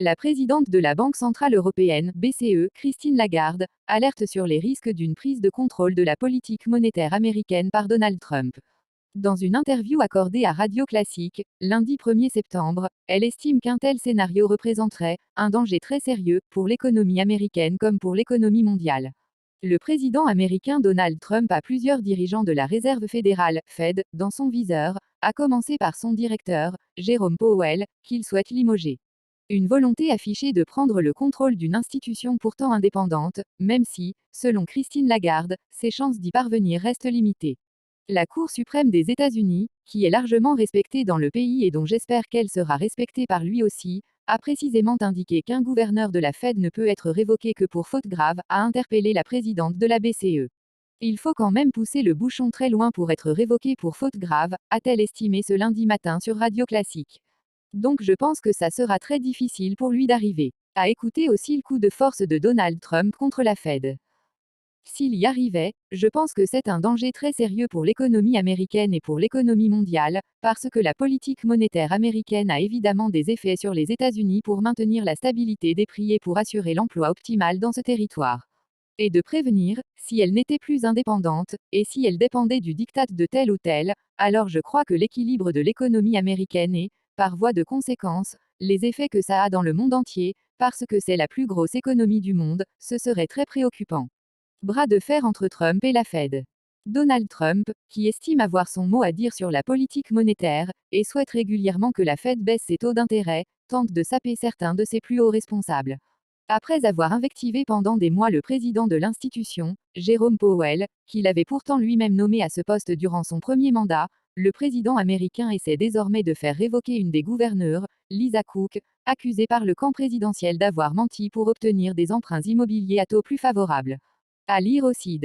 La présidente de la Banque centrale européenne, BCE, Christine Lagarde, alerte sur les risques d'une prise de contrôle de la politique monétaire américaine par Donald Trump. Dans une interview accordée à Radio Classique, lundi 1er septembre, elle estime qu'un tel scénario représenterait un danger très sérieux pour l'économie américaine comme pour l'économie mondiale. Le président américain Donald Trump a plusieurs dirigeants de la Réserve fédérale, Fed, dans son viseur, à commencer par son directeur, Jérôme Powell, qu'il souhaite limoger. Une volonté affichée de prendre le contrôle d'une institution pourtant indépendante, même si, selon Christine Lagarde, ses chances d'y parvenir restent limitées. La Cour suprême des États-Unis, qui est largement respectée dans le pays et dont j'espère qu'elle sera respectée par lui aussi, a précisément indiqué qu'un gouverneur de la Fed ne peut être révoqué que pour faute grave, a interpellé la présidente de la BCE. Il faut quand même pousser le bouchon très loin pour être révoqué pour faute grave, a-t-elle estimé ce lundi matin sur Radio Classique. Donc je pense que ça sera très difficile pour lui d'arriver à écouter aussi le coup de force de Donald Trump contre la Fed. S'il y arrivait, je pense que c'est un danger très sérieux pour l'économie américaine et pour l'économie mondiale, parce que la politique monétaire américaine a évidemment des effets sur les États-Unis pour maintenir la stabilité des prix et pour assurer l'emploi optimal dans ce territoire. Et de prévenir, si elle n'était plus indépendante, et si elle dépendait du diktat de tel ou tel, alors je crois que l'équilibre de l'économie américaine et, par voie de conséquence, les effets que ça a dans le monde entier, parce que c'est la plus grosse économie du monde, ce serait très préoccupant. Bras de fer entre Trump et la Fed. Donald Trump, qui estime avoir son mot à dire sur la politique monétaire, et souhaite régulièrement que la Fed baisse ses taux d'intérêt, tente de saper certains de ses plus hauts responsables. Après avoir invectivé pendant des mois le président de l'institution, Jérôme Powell, qu'il avait pourtant lui-même nommé à ce poste durant son premier mandat, le président américain essaie désormais de faire révoquer une des gouverneurs, Lisa Cook, accusée par le camp présidentiel d'avoir menti pour obtenir des emprunts immobiliers à taux plus favorables. À lire aussi.